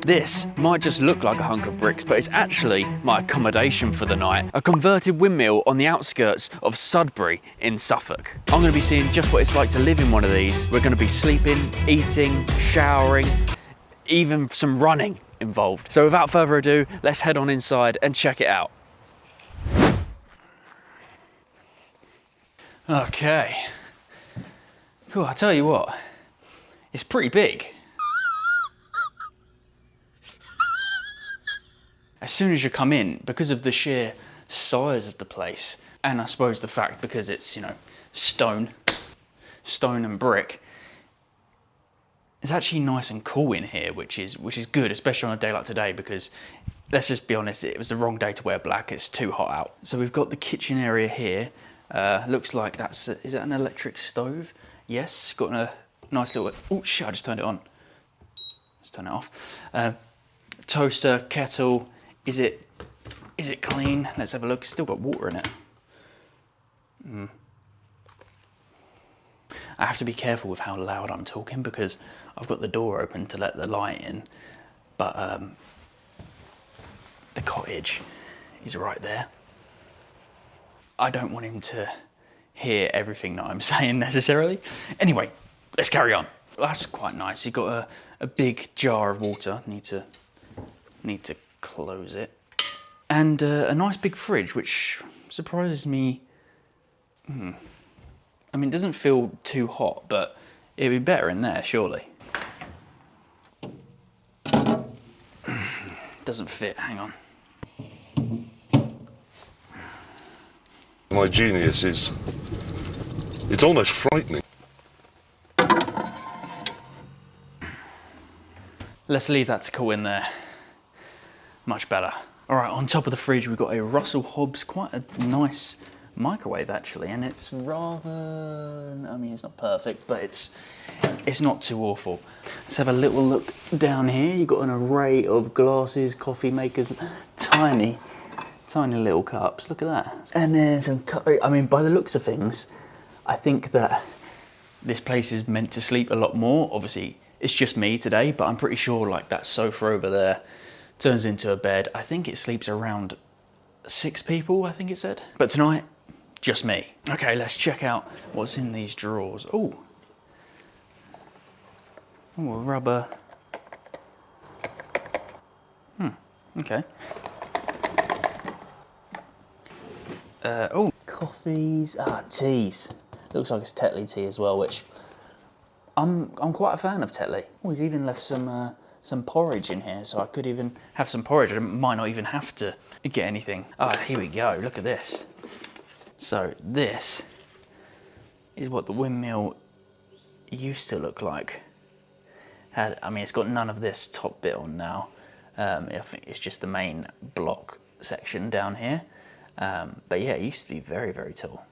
This might just look like a hunk of bricks, but it's actually my accommodation for the night. A converted windmill on the outskirts of Sudbury in Suffolk. I'm going to be seeing just what it's like to live in one of these. We're going to be sleeping, eating, showering, even some running involved. So without further ado, let's head on inside and check it out. Okay. Cool, I'll tell you what, it's pretty big. As soon as you come in, because of the sheer size of the place, and I suppose the fact because it's, you know, stone and brick, it's actually nice and cool in here, which is good, especially on a day like today, because let's just be honest, it was the wrong day to wear black. It's too hot out. So we've got the kitchen area here. Looks like is that an electric stove? Yes, got a nice little, oh shit, I just turned it on. Let's turn it off. Toaster, kettle. Is it clean? Let's have a look. It's still got water in it. I have to be careful with how loud I'm talking because I've got the door open to let the light in, but the cottage is right there. I don't want him to hear everything that I'm saying necessarily. Anyway, let's carry on. That's quite nice. You've got a big jar of water. Need to close it. And a nice big fridge, which surprises me. I mean, it doesn't feel too hot, but it'd be better in there, surely. Doesn't fit, hang on. My genius is, it's almost frightening. Let's leave that to cool in there. Much better. All right, on top of the fridge, we've got a Russell Hobbs, quite a nice microwave actually, and it's rather, I mean, it's not perfect, but it's not too awful. Let's have a little look down here. You've got an array of glasses, coffee makers, tiny little cups. Look at that. And then some, I mean, by the looks of things, I think that this place is meant to sleep a lot more. Obviously, it's just me today, but I'm pretty sure like that sofa over there turns into a bed. I think it sleeps around 6 people, I think it said. But tonight, just me. Okay, let's check out what's in these drawers. Oh, a rubber. Okay. Oh, coffees, teas. Looks like it's Tetley tea as well, which I'm quite a fan of Tetley. Oh, he's even left some porridge in here, so I could even have some porridge. I might not even have to get anything. Ah, here we go, look at this. So this is what the windmill used to look like. I mean, it's got none of this top bit on now. I think it's just the main block section down here. But yeah, it used to be very, very tall.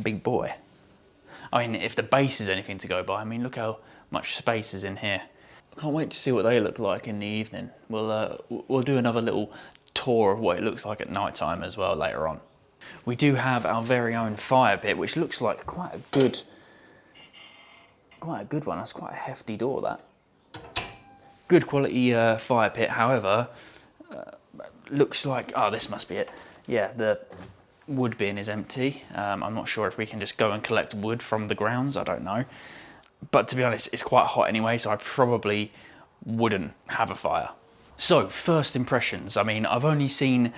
Big boy. I mean, if the base is anything to go by, I mean, look how much space is in here. I can't wait to see what they look like in the evening. We'll do another little tour of what it looks like at night time as well later on. We do have our very own fire pit, which looks like quite a good one. That's quite a hefty door, that. Good quality fire pit, however, looks like, oh, this must be it. Yeah, the wood bin is empty. I'm not sure if we can just go and collect wood from the grounds, I don't know. But to be honest, it's quite hot anyway, so I probably wouldn't have a fire. So, first impressions. I mean, I've only seen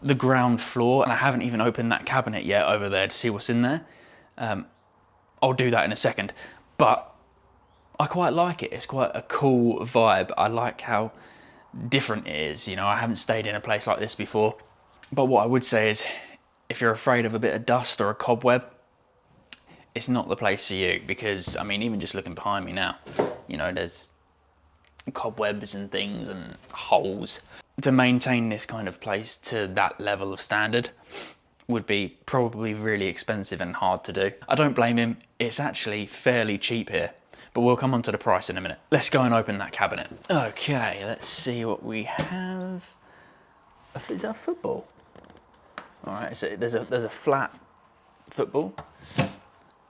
the ground floor and I haven't even opened that cabinet yet over there to see what's in there. I'll do that in a second, but I quite like it. It's quite a cool vibe. I like how different it is. You know, I haven't stayed in a place like this before. But what I would say is, if you're afraid of a bit of dust or a cobweb, it's not the place for you, because, I mean, even just looking behind me now, you know, there's cobwebs and things and holes. To maintain this kind of place to that level of standard would be probably really expensive and hard to do. I don't blame him. It's actually fairly cheap here, but we'll come on to the price in a minute. Let's go and open that cabinet. Okay, let's see what we have. Is that a football? All right, so there's a flat football,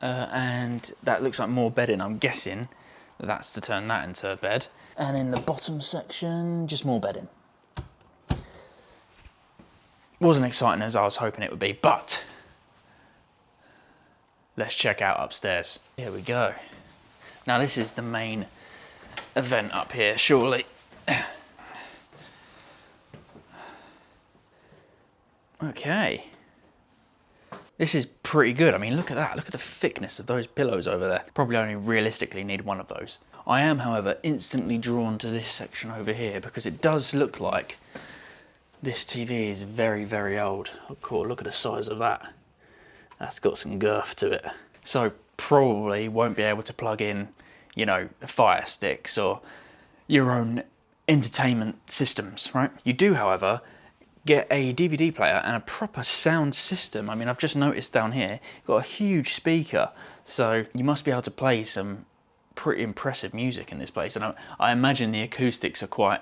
and that looks like more bedding. I'm guessing That's to turn that into a bed. And in the bottom section, just more bedding. Wasn't exciting as I was hoping it would be, but let's check out upstairs. Here we go. Now this is the main event up here, surely. Okay. This is pretty good. I mean, look at that. Look at the thickness of those pillows over there. Probably only realistically need one of those. I am, however, instantly drawn to this section over here because it does look like this TV is very, very old. Oh, cool. Look at the size of that. That's got some girth to it. So probably won't be able to plug in, you know, fire sticks or your own entertainment systems, right? You do, however, get a DVD player and a proper sound system. I mean, I've just noticed down here, got a huge speaker, so you must be able to play some pretty impressive music in this place, and I imagine the acoustics are quite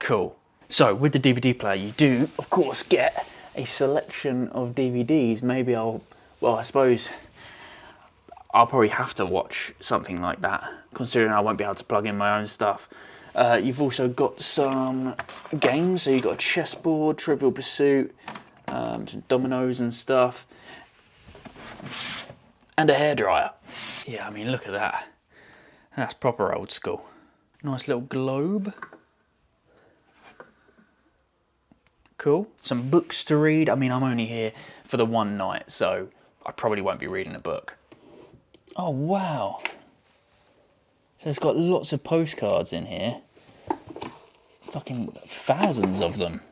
cool. So with the DVD player, you do, of course, get a selection of DVDs. Maybe I suppose I'll probably have to watch something like that, considering I won't be able to plug in my own stuff. You've also got some games, so you've got a chessboard, Trivial Pursuit, some dominoes and stuff, and a hairdryer. Yeah, I mean, look at that. That's proper old school. Nice little globe. Cool. Some books to read. I mean, I'm only here for the one night, so I probably won't be reading a book. Oh, wow. So it's got lots of postcards in here. Fucking thousands of them.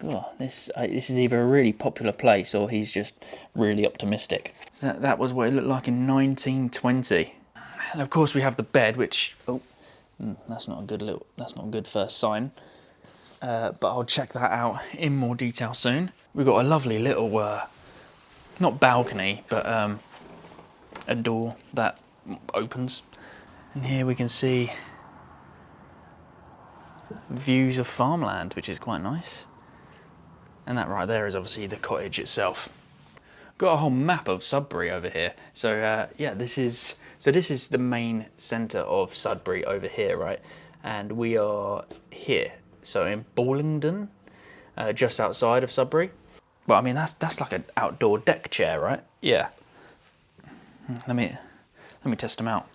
God, this is either a really popular place or he's just really optimistic. So that was what it looked like in 1920. And of course we have the bed, which that's not a good first sign. But I'll check that out in more detail soon. We've got a lovely little, not balcony, but a door that opens. And here we can see views of farmland, which is quite nice. And that right there is obviously the cottage itself. Got a whole map of Sudbury over here. So yeah, this is the main centre of Sudbury over here, right? And we are here. So in Ballingdon, just outside of Sudbury. Well, I mean, that's like an outdoor deck chair, right? Yeah. Let me test them out.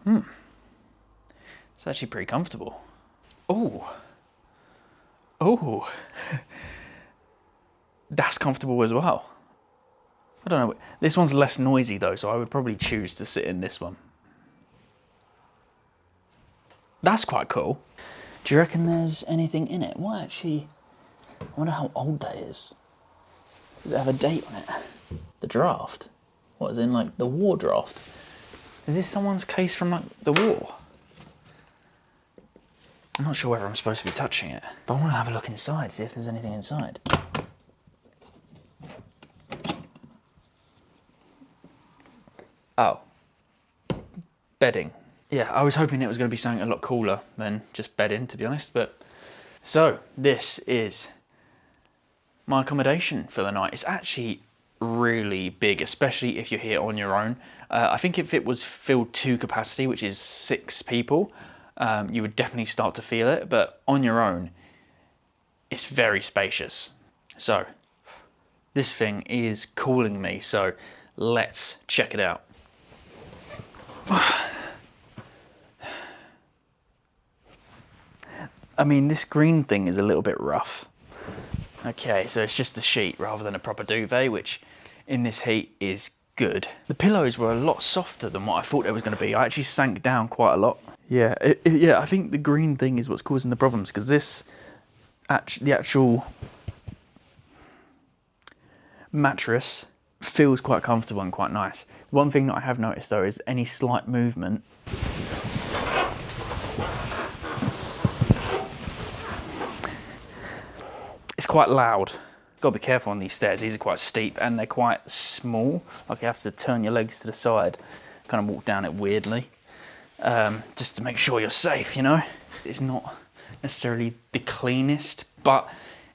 It's actually pretty comfortable. Oh. That's comfortable as well. I don't know. This one's less noisy though, so I would probably choose to sit in this one. That's quite cool. Do you reckon there's anything in it? What actually? I wonder how old that is. Does it have a date on it? The draft? What is in like the war draft? Is this someone's case from like the war? I'm not sure whether I'm supposed to be touching it, but I want to have a look inside, see if there's anything inside. Oh. Bedding. Yeah, I was hoping it was going to be something a lot cooler than just bedding, to be honest, but... So, this is my accommodation for the night. It's actually really big, especially if you're here on your own. I think if it was filled to capacity, which is 6 people, you would definitely start to feel it, but on your own, it's very spacious. So, this thing is calling me, so let's check it out. I mean, this green thing is a little bit rough. Okay, so it's just the sheet rather than a proper duvet, which in this heat is good. The pillows were a lot softer than what I thought they was going to be. I actually sank down quite a lot. Yeah, yeah, I think the green thing is what's causing the problems, because the actual mattress feels quite comfortable and quite nice. One thing that I have noticed though is any slight movement it's quite loud. Got to be careful on these stairs. These are quite steep and they're quite small. Like you have to turn your legs to the side, kind of walk down it weirdly, just to make sure you're safe, you know? It's not necessarily the cleanest, but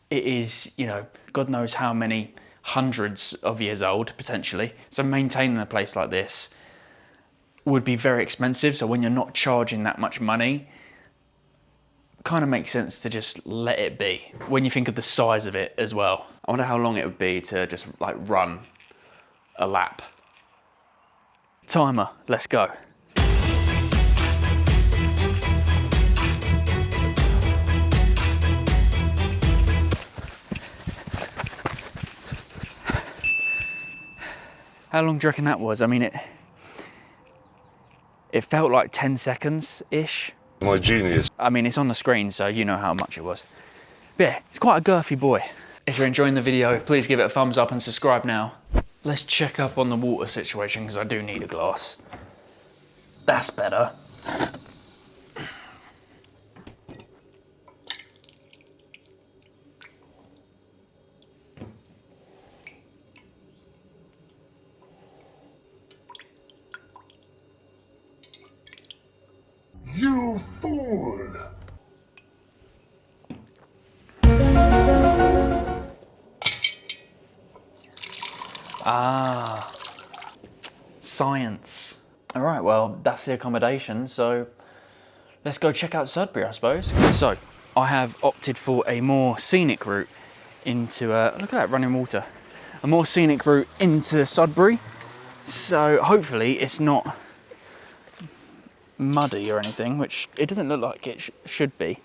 it is, you know, God knows how many hundreds of years old, potentially. So maintaining a place like this would be very expensive. So when you're not charging that much money, kind of makes sense to just let it be when you think of the size of it as well. I wonder how long it would be to just like run a lap. Timer, let's go. How long do you reckon that was? I mean, it felt like 10 seconds-ish. My genius. I mean, it's on the screen, so you know how much it was. But yeah, it's quite a girthy boy. If you're enjoying the video, please give it a thumbs up and subscribe now. Let's check up on the water situation, because I do need a glass. That's better. You fool! Ah, science. All right, well, that's the accommodation, so let's go check out Sudbury, I suppose. So, I have opted for a more scenic route into, look at that running water. A more scenic route into Sudbury. So, hopefully it's not muddy or anything, which it doesn't look like it should be.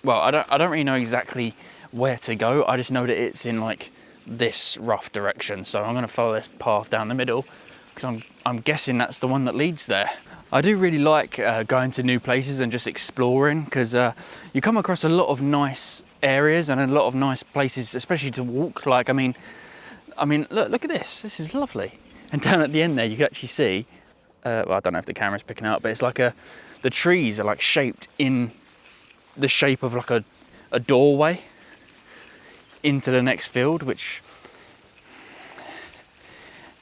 Well, I don't really know exactly where to go. I just know that it's in like this rough direction. So I'm gonna follow this path down the middle because I'm guessing that's the one that leads there. I do really like going to new places and just exploring, because you come across a lot of nice areas and a lot of nice places, especially to walk. Like, I mean, look at this. This is lovely. And down at the end there, you can actually see. Well, I don't know if the camera's picking up, but it's like the trees are like shaped in the shape of like a doorway into the next field, which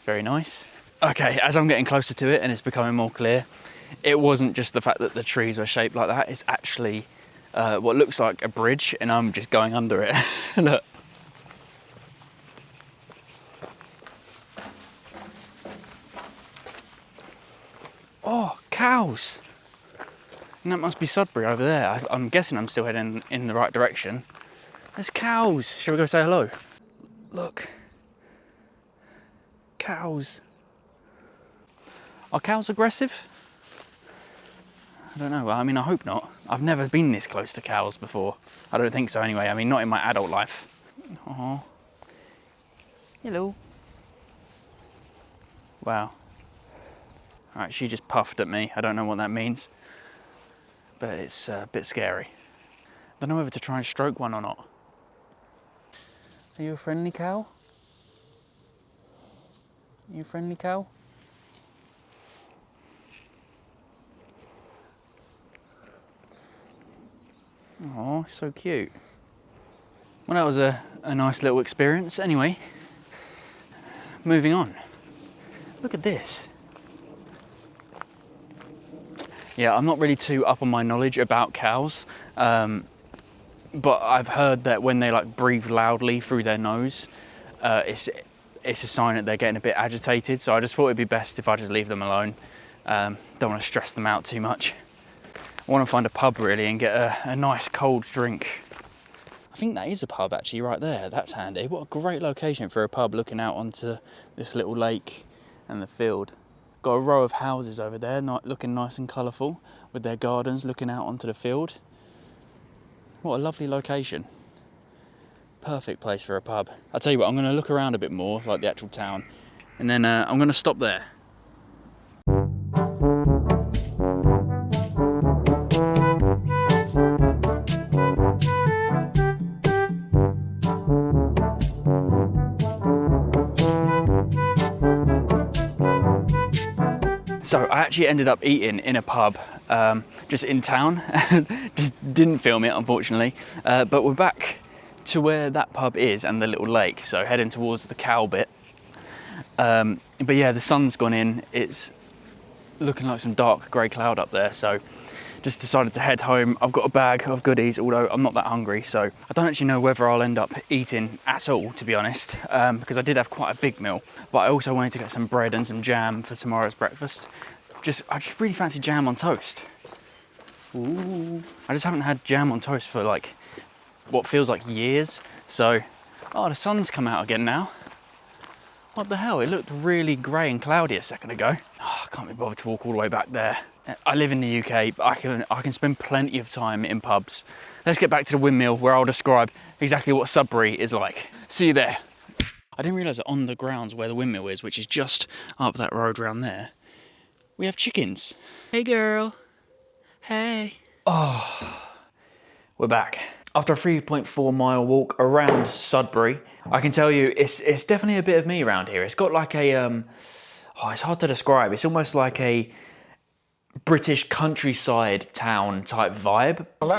very nice. Okay, as I'm getting closer to it and it's becoming more clear, it wasn't just the fact that the trees were shaped like that. It's actually what looks like a bridge, and I'm just going under it. Look. Oh, cows. And that must be Sudbury over there. I'm guessing I'm still heading in the right direction. There's cows. Shall we go say hello? Look. Cows. Are cows aggressive? I don't know. I mean, I hope not. I've never been this close to cows before. I don't think so anyway. I mean, not in my adult life. Oh. Hello. Wow. All right, she just puffed at me. I don't know what that means, but it's a bit scary. I don't know whether to try and stroke one or not. Are you a friendly cow? Are you a friendly cow? Oh, so cute. Well, that was a nice little experience. Anyway, moving on. Look at this. Yeah, I'm not really too up on my knowledge about cows, but I've heard that when they like breathe loudly through their nose, it's a sign that they're getting a bit agitated. So I just thought it'd be best if I just leave them alone. Don't want to stress them out too much. I want to find a pub really and get a nice cold drink. I think that is a pub actually right there. That's handy. What a great location for a pub, looking out onto this little lake and the field. Got a row of houses over there, looking nice and colourful, with their gardens looking out onto the field. What a lovely location. Perfect place for a pub. I'll tell you what, I'm going to look around a bit more, like the actual town, and then I'm going to stop there. So I actually ended up eating in a pub just in town. Just didn't film it, unfortunately. But we're back to where that pub is and the little lake. So heading towards the cow bit. But yeah, the sun's gone in. It's looking like some dark grey cloud up there. So just decided to head home. I've got a bag of goodies, although I'm not that hungry, so I don't actually know whether I'll end up eating at all, to be honest, because I did have quite a big meal, but I also wanted to get some bread and some jam for tomorrow's breakfast. I just really fancy jam on toast. Ooh. I just haven't had jam on toast for like what feels like years, so, oh, the sun's come out again now. What the hell? It looked really grey and cloudy a second ago. Oh, I can't be bothered to walk all the way back there. I live in the UK, but I can spend plenty of time in pubs. Let's get back to the Windmill, where I'll describe exactly what Sudbury is like. See you there. I didn't realise that on the grounds where the Windmill is, which is just up that road round there, we have chickens. Hey girl. Hey. Oh, we're back. After a 3.4 mile walk around Sudbury, I can tell you it's definitely a bit of me around here. It's got like a, it's hard to describe. It's almost like a British countryside town type vibe. Well,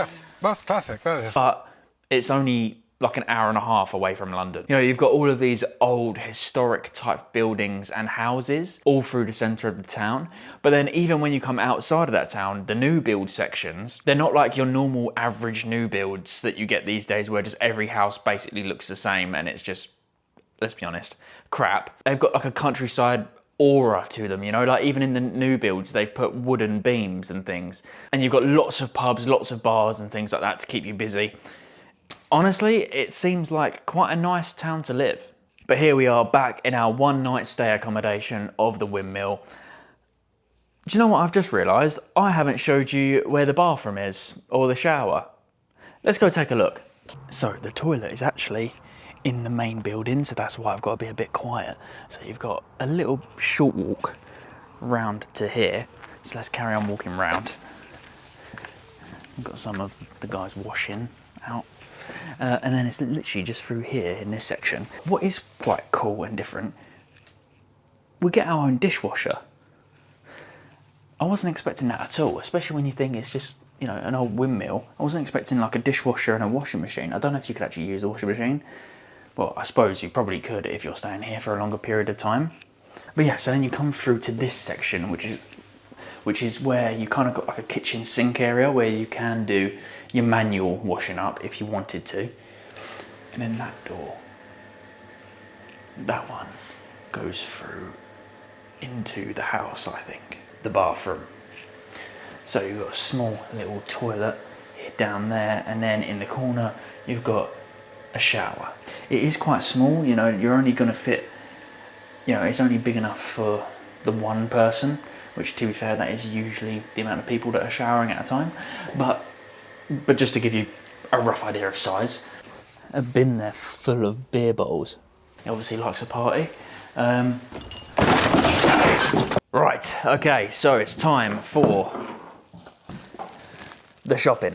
that's classic, that is. But it's only like an hour and a half away from London. You know, you've got all of these old historic type buildings and houses all through the centre of the town. But then even when you come outside of that town, the new build sections, they're not like your normal average new builds that you get these days where just every house basically looks the same and it's just, let's be honest, crap. They've got like a countryside aura to them, you know, like even in the new builds, they've put wooden beams and things. And you've got lots of pubs, lots of bars and things like that to keep you busy. Honestly, it seems like quite a nice town to live. But here we are back in our one night stay accommodation of the Windmill. Do you know what I've just realised? I haven't showed you where the bathroom is, or the shower. Let's go take a look. So the toilet is actually in the main building, so that's why I've got to be a bit quiet. So you've got a little short walk round to here. So let's carry on walking round. We've got some of the guys washing out. And then it's literally just through here in this section. What is quite cool and different, we get our own dishwasher. I wasn't expecting that at all, especially when you think it's just, you know, an old windmill. I wasn't expecting like a dishwasher and a washing machine. I don't know if you could actually use the washing machine. Well, I suppose you probably could if you're staying here for a longer period of time. But yeah, so then you come through to this section, which is where you kind of got like a kitchen sink area where you can do your manual washing up if you wanted to. And then that door, that one goes through into the house, I think, the bathroom. So you've got a small little toilet here down there, and then in the corner you've got a shower. It is quite small, you know, you're only going to fit, you know, it's only big enough for the one person, which to be fair, that is usually the amount of people that are showering at a time. But just to give you a rough idea of size, a bin there full of beer bottles. He obviously likes a party. Right, okay, so it's time for the shopping.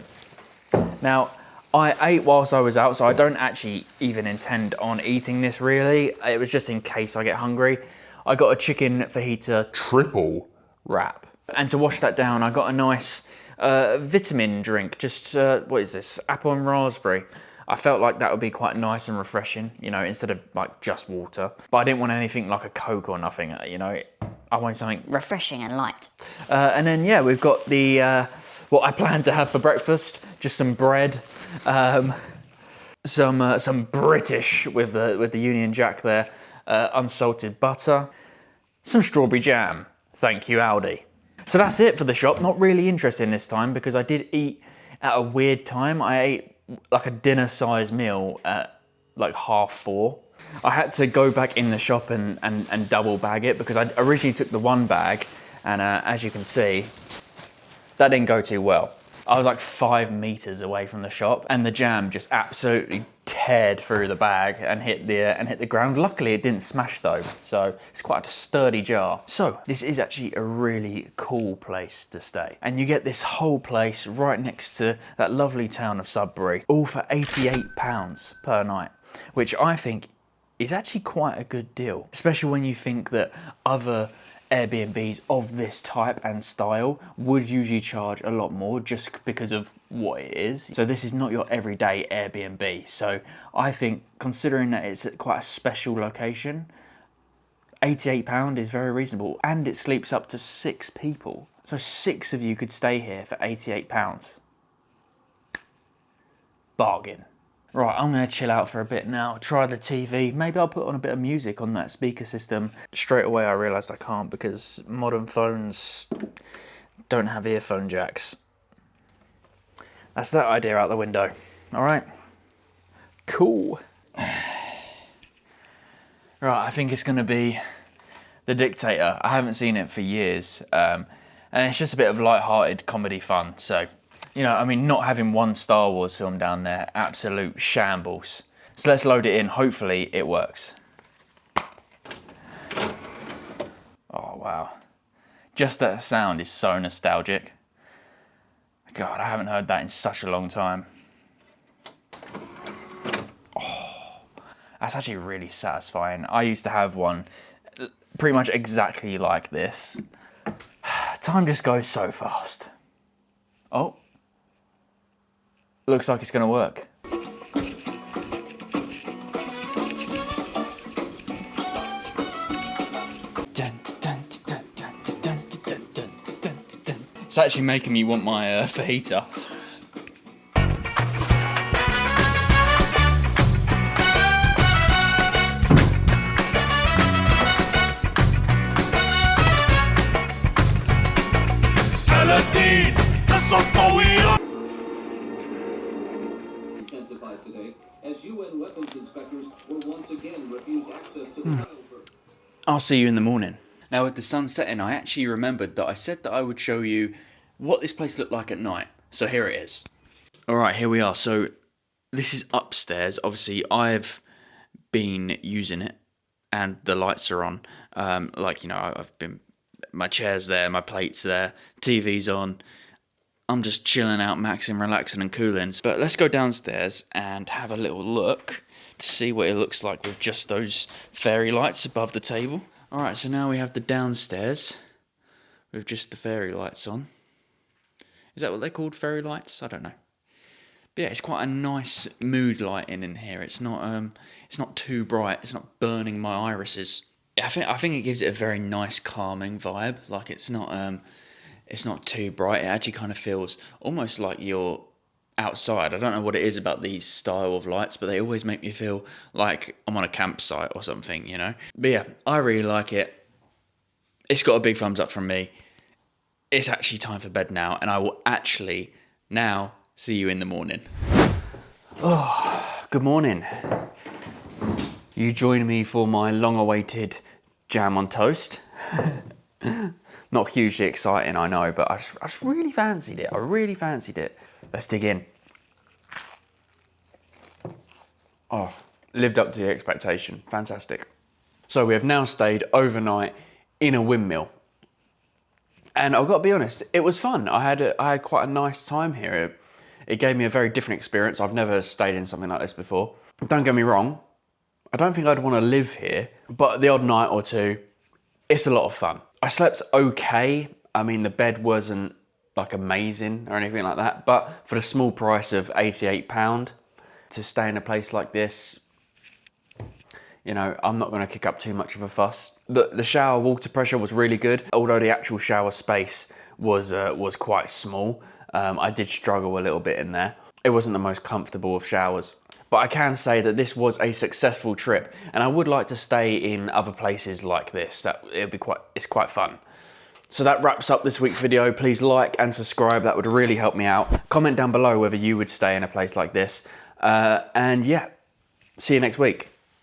Now, I ate whilst I was out, so I don't actually even intend on eating this really. It was just in case I get hungry. I got a chicken fajita triple wrap. And to wash that down, I got a nice vitamin drink, just, what is this? Apple and raspberry. I felt like that would be quite nice and refreshing, you know, instead of like just water. But I didn't want anything like a Coke or nothing, you know. I wanted something refreshing and light. And then, yeah, we've got the, what I plan to have for breakfast, just some bread, some British with the Union Jack there, unsalted butter, some strawberry jam. Thank you, Aldi. So that's it for the shop. Not really interesting this time because I did eat at a weird time. I ate like a dinner-sized meal at like 4:30. I had to go back in the shop and double bag it because I originally took the one bag and as you can see, that didn't go too well. I was like 5 meters away from the shop and the jam just absolutely teared through the bag and hit the ground. Luckily it didn't smash though, so it's quite a sturdy jar. So this is actually a really cool place to stay. And you get this whole place right next to that lovely town of Sudbury, all for £88 per night, which I think is actually quite a good deal, especially when you think that other Airbnbs of this type and style would usually charge a lot more just because of what it is. So this is not your everyday Airbnb. So I think considering that it's at quite a special location, £88 is very reasonable and it sleeps up to 6 people. So 6 of you could stay here for £88. Bargain. Right, I'm gonna chill out for a bit now, try the TV. Maybe I'll put on a bit of music on that speaker system. Straight away I realised I can't because modern phones don't have earphone jacks. That's that idea out the window. All right, cool. Right, I think it's gonna be The Dictator. I haven't seen it for years. And it's just a bit of light-hearted comedy fun. So, you know, I mean, not having one Star Wars film down there, absolute shambles. So let's load it in. Hopefully it works. Oh, wow. Just that sound is so nostalgic. God, I haven't heard that in such a long time. Oh, that's actually really satisfying. I used to have one pretty much exactly like this. Time just goes so fast. Oh. Looks like it's gonna work. It's actually making me want my fajita. Intensified today as UN weapons inspectors were once again refused access to the flyover. I'll see you in the morning. Now with the sun setting, I actually remembered that I said that I would show you what this place looked like at night. So here it is. All right, here we are. So this is upstairs. Obviously, I've been using it and the lights are on. Like, you know, I've been, my chair's there, my plate's there, TV's on. I'm just chilling out, maxing, relaxing and cooling. But let's go downstairs and have a little look to see what it looks like with just those fairy lights above the table. All right, so now we have the downstairs with just the fairy lights on. Is that what they're called, fairy lights? I don't know. But yeah, it's quite a nice mood lighting in here. It's not too bright. It's not burning my irises. I think it gives it a very nice, calming vibe. Like it's not too bright. It actually kind of feels almost like you're outside. I don't know what it is about these style of lights, but they always make me feel like I'm on a campsite or something, you know? But yeah, I really like it. It's got a big thumbs up from me. It's actually time for bed now, and I will actually now see you in the morning. Oh, good morning. You join me for my long-awaited jam on toast. Not hugely exciting, I know, but I just really fancied it. I really fancied it. Let's dig in. Oh, lived up to the expectation. Fantastic. So we have now stayed overnight in a Windmill. And I've got to be honest, it was fun. I had quite a nice time here. It gave me a very different experience. I've never stayed in something like this before. Don't get me wrong, I don't think I'd want to live here, but the odd night or two, it's a lot of fun. I slept okay. I mean, the bed wasn't like amazing or anything like that, but for the small price of £88 to stay in a place like this, you know, I'm not going to kick up too much of a fuss. The shower water pressure was really good, although the actual shower space was quite small. I did struggle a little bit in there. It wasn't the most comfortable of showers. But I can say that this was a successful trip, and I would like to stay in other places like this. It's quite fun. So that wraps up this week's video. Please like and subscribe. That would really help me out. Comment down below whether you would stay in a place like this. And yeah, see you next week.